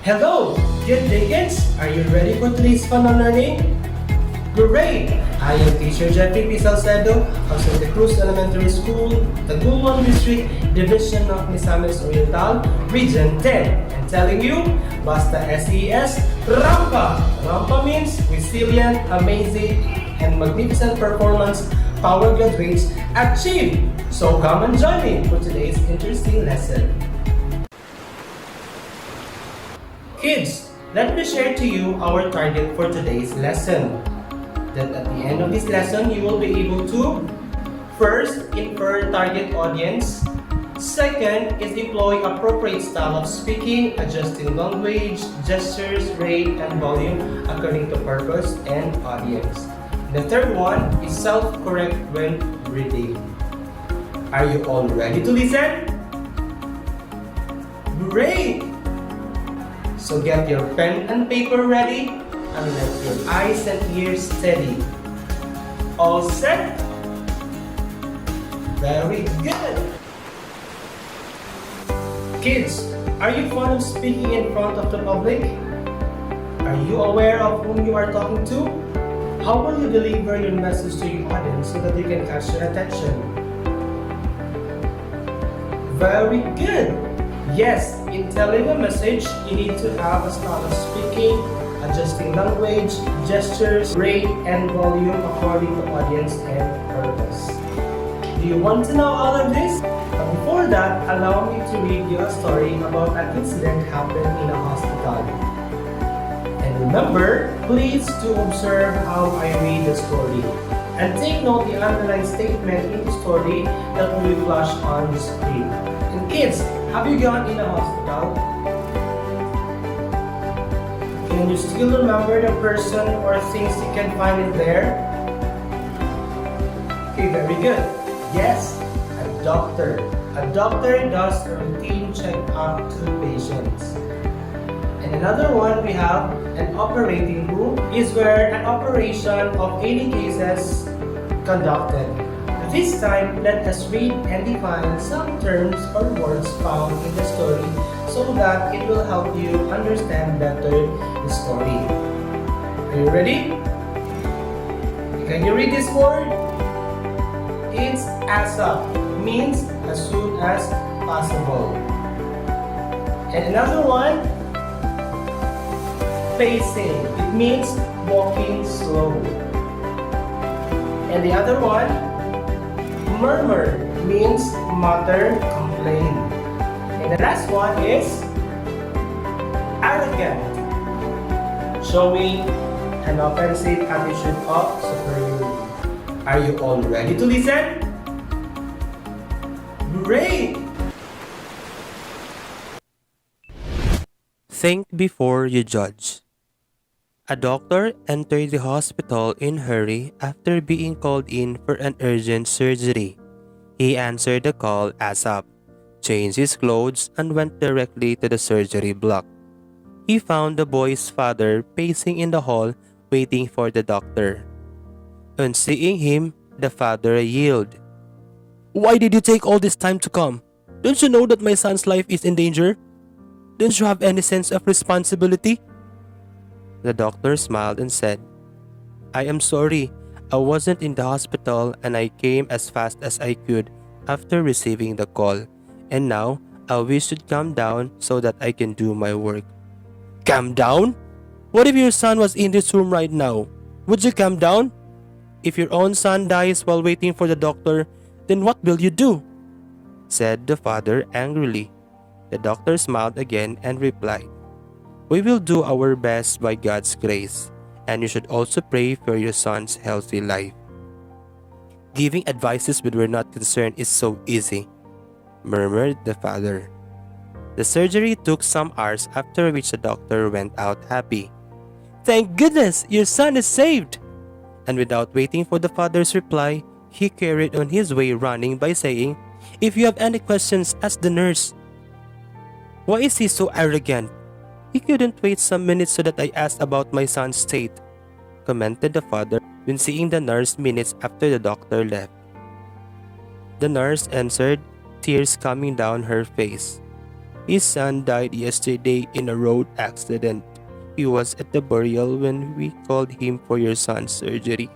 Hello! Good day, kids! Are you ready for today's fun on learning? Great! I am Teacher Jeffrey P. Salcedo of Santa Cruz Elementary School, Tagumuan District, Division of Misamis Oriental, Region 10, and telling you, Basta SES, Rampa! Rampa means resilient, amazing, and magnificent performance our graduates achieve! So come and join me for today's interesting lesson. Kids, let me share to you our target for today's lesson. That at the end of this lesson, you will be able to first, infer target audience. Second is deploy appropriate style of speaking, adjusting language, gestures, rate, and volume according to purpose and audience. The third one is self-correct when reading. Are you all ready to listen? Great! So get your pen and paper ready and let your eyes and ears steady. All set? Very good! Kids, are you fond of speaking in front of the public? Are you aware of whom you are talking to? How will you deliver your message to your audience so that they can catch their attention? Very good! Yes, in telling a message, you need to have a style of speaking, adjusting language, gestures, rate, and volume according to audience and purpose. Do you want to know all of this? But before that, allow me to read you a story about an incident happened in a hospital. And remember, please to observe how I read the story. And take note the underlined statement in the story that will flash on the screen. And kids, have you gone in a hospital? Can you still remember the person or things you can find in there? Okay, very good. Yes, a doctor. A doctor does a routine check-up to patients. And another one we have an operating room is where an operation of any cases conducted. This time, let us read and define some terms or words found in the story so that it will help you understand better the story. Are you ready? Can you read this word? It's ASAP, means as soon as possible. And another one, pacing, it means walking slow. And the other one, murmur means mutter, complain. And the last one is arrogant, showing an offensive attitude of superiority. Are you all ready to listen? Great! Think before you judge. A doctor entered the hospital in a hurry after being called in for an urgent surgery. He answered the call ASAP, changed his clothes, and went directly to the surgery block. He found the boy's father pacing in the hall waiting for the doctor. On seeing him, the father yelled, "Why did you take all this time to come? Don't you know that my son's life is in danger? Don't you have any sense of responsibility?" The doctor smiled and said, "I am sorry. I wasn't in the hospital and I came as fast as I could after receiving the call. And now, I wish you'd calm down so that I can do my work." "Calm down? What if your son was in this room right now? Would you calm down? If your own son dies while waiting for the doctor, then what will you do?" said the father angrily. The doctor smiled again and replied, "We will do our best by God's grace, and you should also pray for your son's healthy life." "Giving advices when we're not concerned is so easy," murmured the father. The surgery took some hours, after which the doctor went out happy. "Thank goodness, your son is saved!" And without waiting for the father's reply, he carried on his way running by saying, "If you have any questions, ask the nurse." "Why is he so arrogant? He couldn't wait some minutes so that I asked about my son's state," commented the father when seeing the nurse minutes after the doctor left. The nurse answered, tears coming down her face. His son died yesterday in a road accident. He was at the burial when we called him for your son's surgery.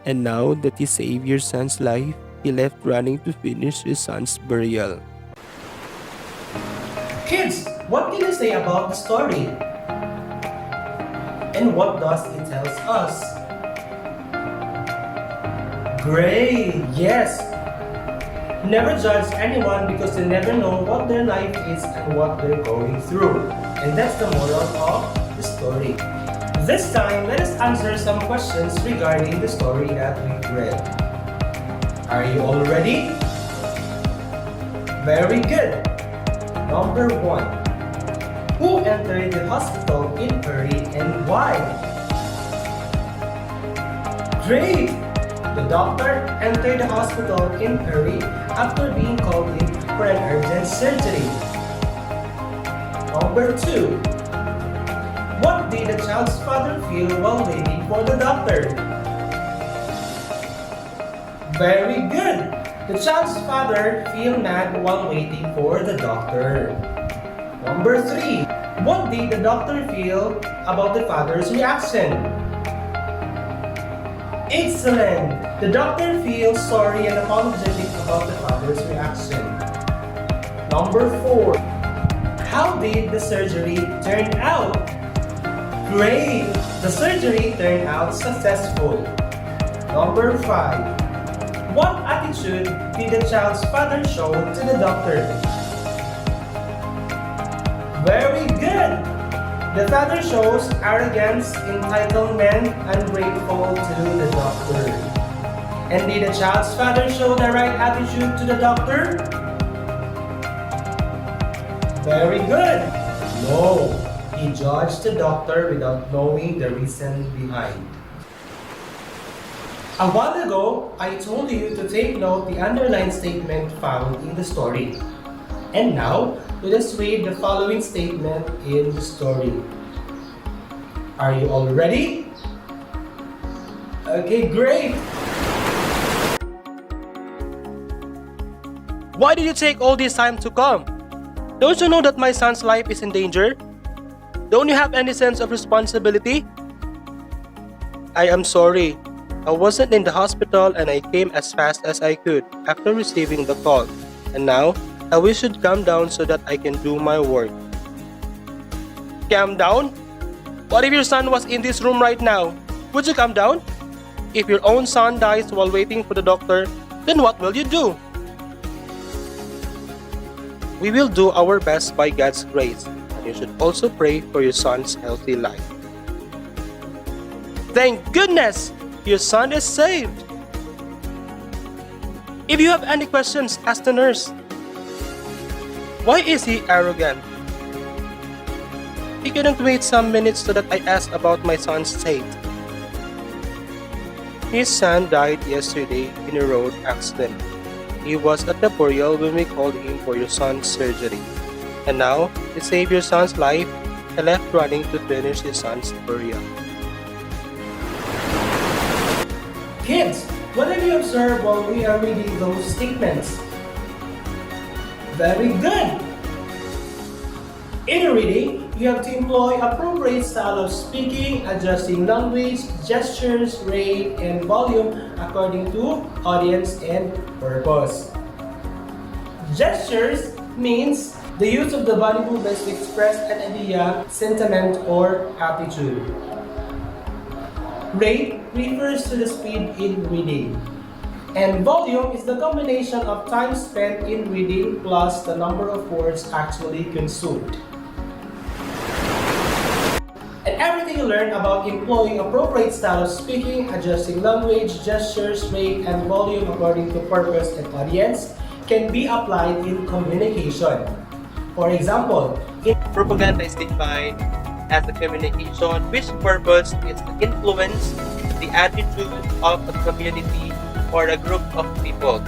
And now that he saved your son's life, he left running to finish his son's burial. Kids, what can you say about the story? And what does it tell us? Great! Yes! Never judge anyone because you never know what their life is and what they're going through. And that's the moral of the story. This time, let us answer some questions regarding the story that we read. Are you all ready? Very good! Number 1. Who entered the hospital in a hurry and why? Great! The doctor entered the hospital in a hurry after being called in for an urgent surgery. Number 2. What did the child's father feel while waiting for the doctor? Very good! The child's father feel mad while waiting for the doctor. Number 3. What did the doctor feel about the father's reaction? Excellent! The doctor feels sorry and apologetic about the father's reaction. Number 4. How did the surgery turn out? Great! The surgery turned out successful. Number 5. What attitude did the child's father show to the doctor? Very good! The father shows arrogance, entitlement, ungrateful to the doctor. And did the child's father show the right attitude to the doctor? Very good! No, he judged the doctor without knowing the reason behind. A while ago, I told you to take note the underlined statement found in the story. And now, let us read the following statement in the story. Are you all ready? Okay, great! Why did you take all this time to come? Don't you know that my son's life is in danger? Don't you have any sense of responsibility? I am sorry. I wasn't in the hospital and I came as fast as I could after receiving the call. And now, I wish you'd calm down so that I can do my work. Calm down? What if your son was in this room right now? Would you calm down? If your own son dies while waiting for the doctor, then what will you do? We will do our best by God's grace, and you should also pray for your son's healthy life. Thank goodness! Your son is saved! If you have any questions, ask the nurse. Why is he arrogant? He couldn't wait some minutes so that I asked about my son's state. His son died yesterday in a road accident. He was at the burial when we called him for your son's surgery. And now, to save your son's life, he left running to finish his son's burial. Kids, what have you observed while we are reading those statements? Very good! In the reading, you have to employ appropriate style of speaking, adjusting language, gestures, rate, and volume according to audience and purpose. Gestures means the use of the body movements to express an idea, sentiment, or attitude. Rate refers to the speed in reading. And volume is the combination of time spent in reading plus the number of words actually consumed. And everything you learn about employing appropriate style of speaking, adjusting language, gestures, rate, and volume according to purpose and audience can be applied in communication. For example, Propaganda is defined as the communication which purpose is to influence the attitude of a community or a group of people.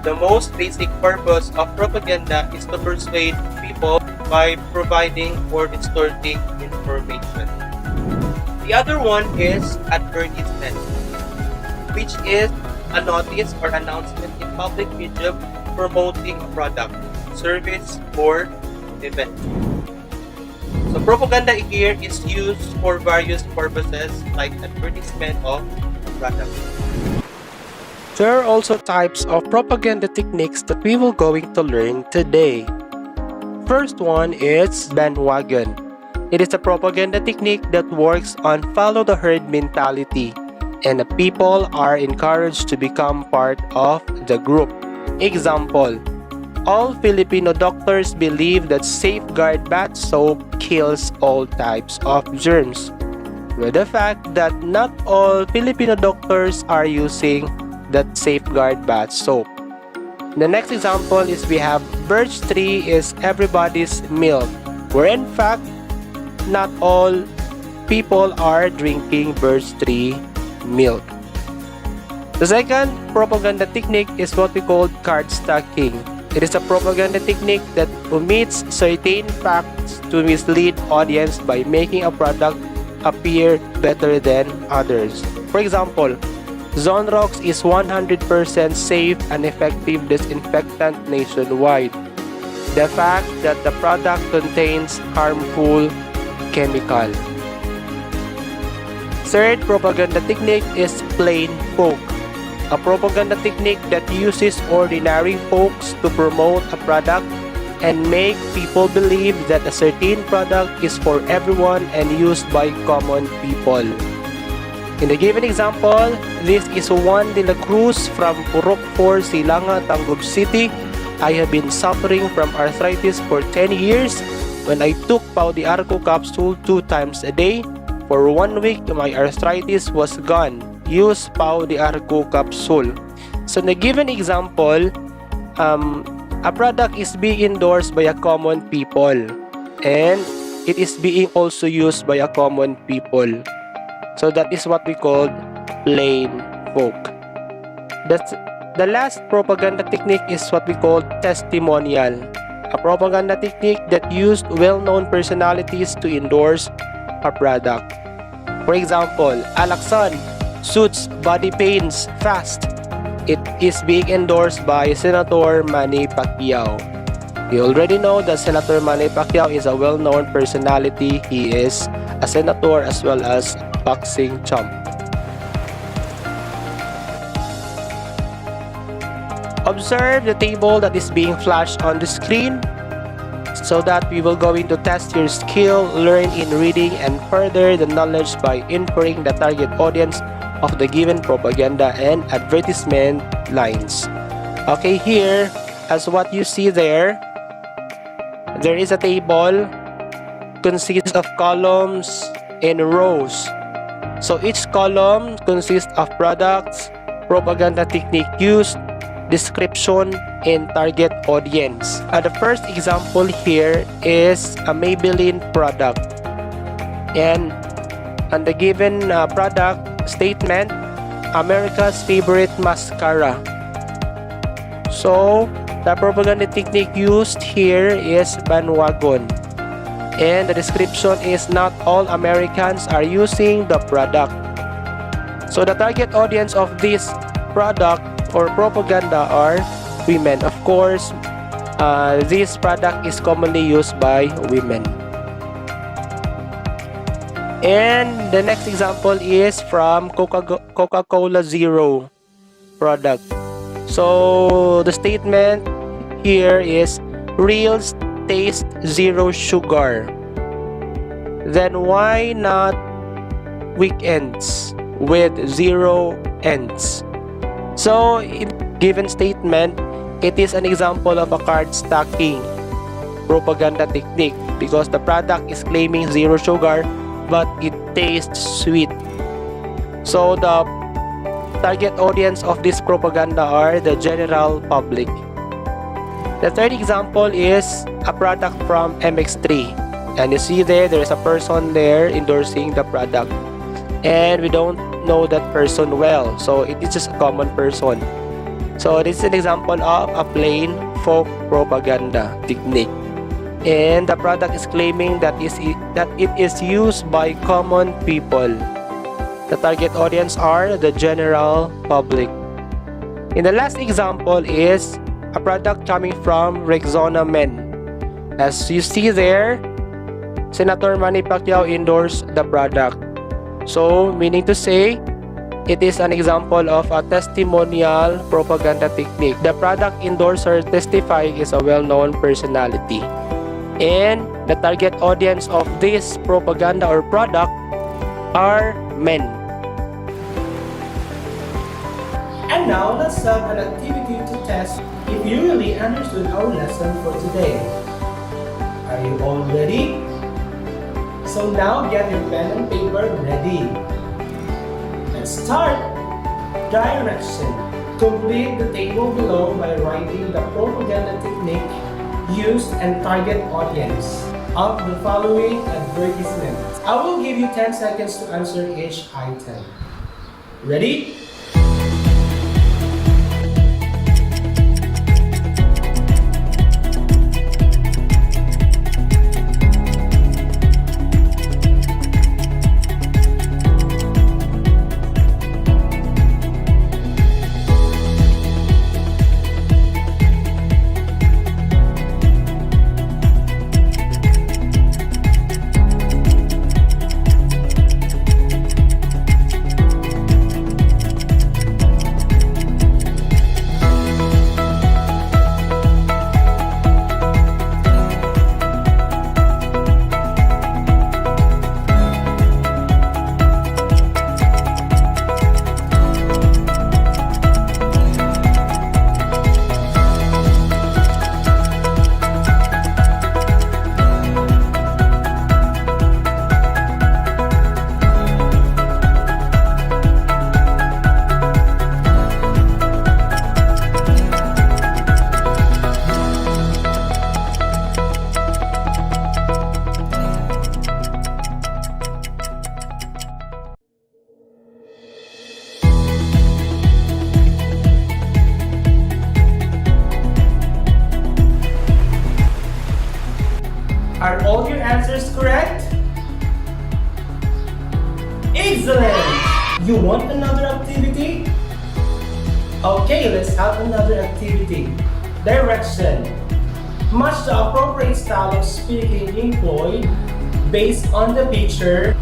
The most basic purpose of propaganda is to persuade people by providing or distorting information. The other one is advertisement, which is a notice or announcement in public medium promoting a product, service, or event. So propaganda here is used for various purposes like advertisement of products. There are also types of propaganda techniques that we will going to learn today. First one is bandwagon. It is a propaganda technique that works on follow the herd mentality, and the people are encouraged to become part of the group. Example, all Filipino doctors believe that Safeguard bath soap kills all types of germs, with the fact that not all Filipino doctors are using that Safeguard bath soap. The next example is we have birch tree is everybody's milk, where in fact not all people are drinking birch tree milk. The second propaganda technique is what we call card stacking. It is a propaganda technique that omits certain facts to mislead audience by making a product appear better than others. For example, Zonrox is 100% safe and effective disinfectant nationwide. The fact that the product contains harmful chemical. Third propaganda technique is plain folk. A propaganda technique that uses ordinary folks to promote a product and make people believe that a certain product is for everyone and used by common people. In the given example, this is Juan de la Cruz from Purok 4, Silanga, Tangub City. I have been suffering from arthritis for 10 years. When I took Pau de Arco capsule 2 times a day, for 1 week my arthritis was gone. Use Pau de Arco capsule. So in the given example, a product is being endorsed by a common people and it is being also used by a common people. So that is what we call plain folk. The last propaganda technique is what we call testimonial. A propaganda technique that used well-known personalities to endorse a product. For example, Alaxan suits body pains fast. It is being endorsed by Senator Manny Pacquiao. You already know that Senator Manny Pacquiao is a well-known personality. He is a senator as well as boxing champ. Observe the table that is being flashed on the screen so that we will go into test your skill, learn in reading, and further the knowledge by inferring the target audience of the given propaganda and advertisement lines. Okay, here, as what you see there is a table consists of columns and rows. So each column consists of products, propaganda technique used, description, and target audience. The first example here is a Maybelline product. And on the given product statement, America's favorite mascara. So the propaganda technique used here is bandwagon. And the description is not all Americans are using the product. So the target audience of this product or propaganda are women. Of course, this product is commonly used by women. And the next example is from Coca-Cola Zero product. So the statement here is real taste zero sugar. Then why not weekends with zero ends? So in given statement, it is an example of a card stacking propaganda technique because the product is claiming zero sugar but it tastes sweet. So the target audience of this propaganda are the general public. The third example is a product from MX3. And you see there is a person there endorsing the product. And we don't know that person well. So it is just a common person. So this is an example of a plain folk propaganda technique. And the product is claiming that it is used by common people. The target audience are the general public. And the last example is a product coming from Rexona Men. As you see there, Senator Manny Pacquiao endorsed the product. So, meaning to say, it is an example of a testimonial propaganda technique. The product endorser testifying is a well-known personality. And the target audience of this propaganda or product are men. And now let's have an activity to test if you really understood our lesson for today. Are you all ready? So now get your pen and paper ready. Let's start. Direction. Complete the table below by writing the propaganda technique used and target audience of the following advertisements. I will give you 10 seconds to answer each item. Ready? Are all your answers correct? Excellent! You want another activity? Okay, let's have another activity. Direction. Match the appropriate style of speaking employed based on the picture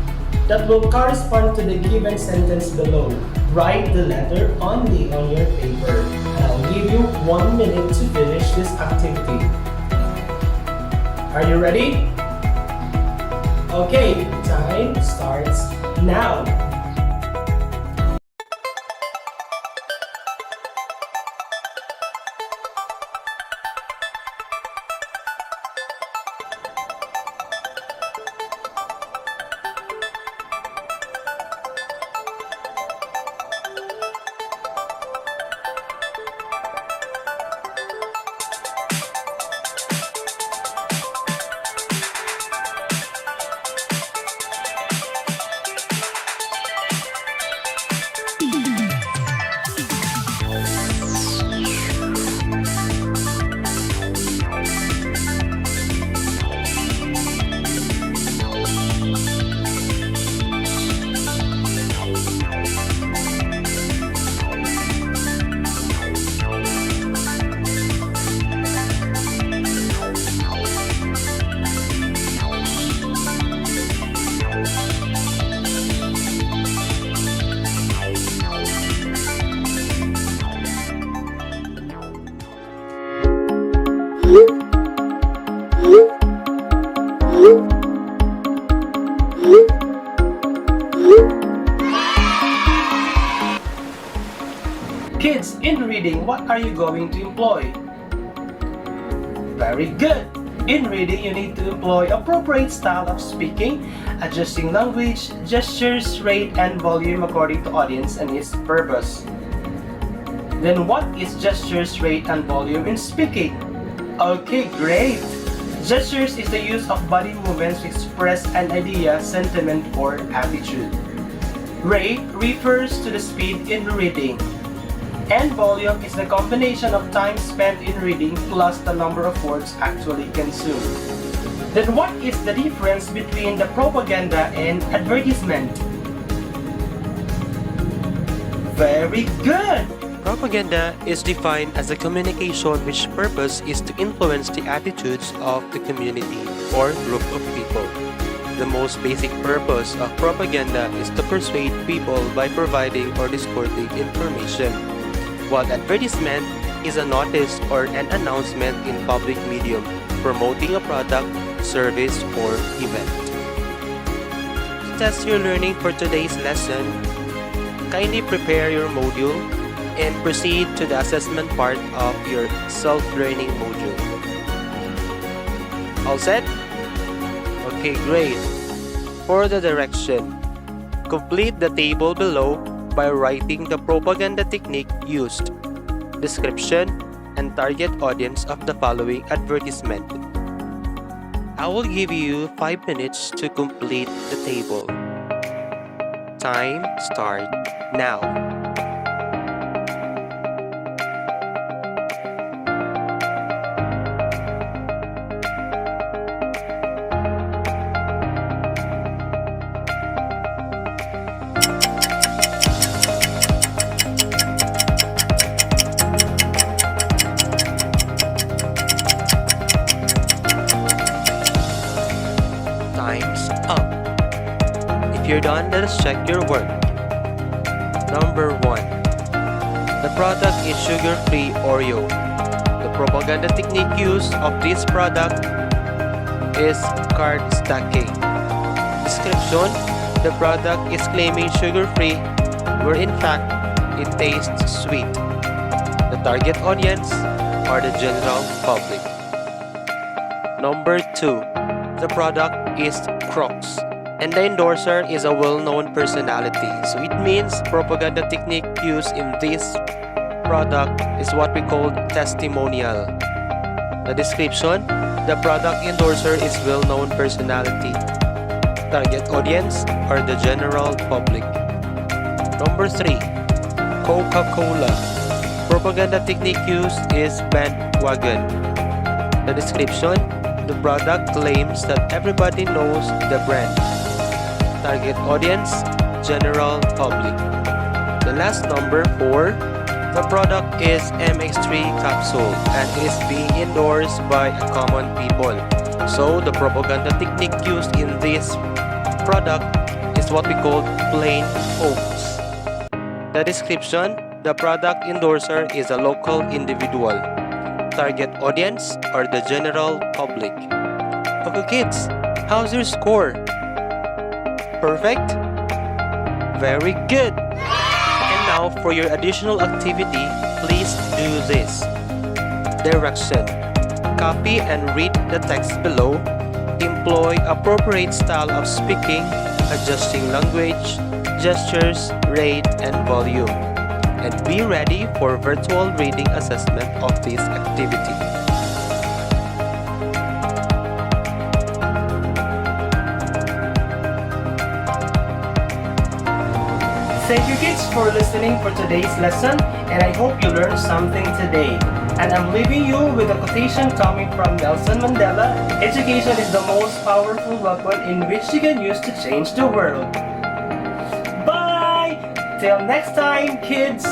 that will correspond to the given sentence below. Write the letter only on your paper. And I'll give you 1 minute to finish this activity. Are you ready? Okay, time starts now. Kids, in reading, what are you going to employ? Very good! In reading, you need to employ appropriate style of speaking, adjusting language, gestures, rate, and volume according to audience and its purpose. Then what is gestures, rate, and volume in speaking? Okay, great! Gestures is the use of body movements to express an idea, sentiment, or attitude. Rate refers to the speed in reading. And volume is the combination of time spent in reading plus the number of words actually consumed. Then what is the difference between the propaganda and advertisement? Very good! Propaganda is defined as a communication which purpose is to influence the attitudes of the community or group of people. The most basic purpose of propaganda is to persuade people by providing or distorting information, while advertisement is a notice or an announcement in public medium promoting a product, service, or event. To test your learning for today's lesson, kindly prepare your module and proceed to the assessment part of your self-learning module. All set? Okay, great. For the direction, complete the table below by writing the propaganda technique used, description, and target audience of the following advertisement. I will give you 5 minutes to complete the table. Time start now. Time's up. If you're done, let us check your work. Number 1. The product is sugar-free Oreo. The propaganda technique used of this product is card stacking. Description: the product is claiming sugar-free, where in fact it tastes sweet. The target audience are the general public. Number 2. The product is Crocs, and the endorser is a well-known personality. So it means propaganda technique used in this product is what we call testimonial. The description: the product endorser is well-known personality. Target audience are the general public. Number 3. Coca-Cola. Propaganda technique used is bandwagon. The description: the product claims that everybody knows the brand. Target audience, general public. The last number 4, the product is MX3 capsule and is being endorsed by common people. So the propaganda technique used in this product is what we call plain oats. The description: the product endorser is a local individual. Target audience are the general public. Okay kids, how's your score? Perfect? Very good! And now for your additional activity, please do this. Direction: copy and read the text below. Employ appropriate style of speaking, adjusting language, gestures, rate, and volume. And be ready for virtual reading assessment of this activity. Thank you kids for listening for today's lesson, and I hope you learned something today. And I'm leaving you with a quotation coming from Nelson Mandela: education is the most powerful weapon in which you can use to change the world. Bye! Till next time, kids!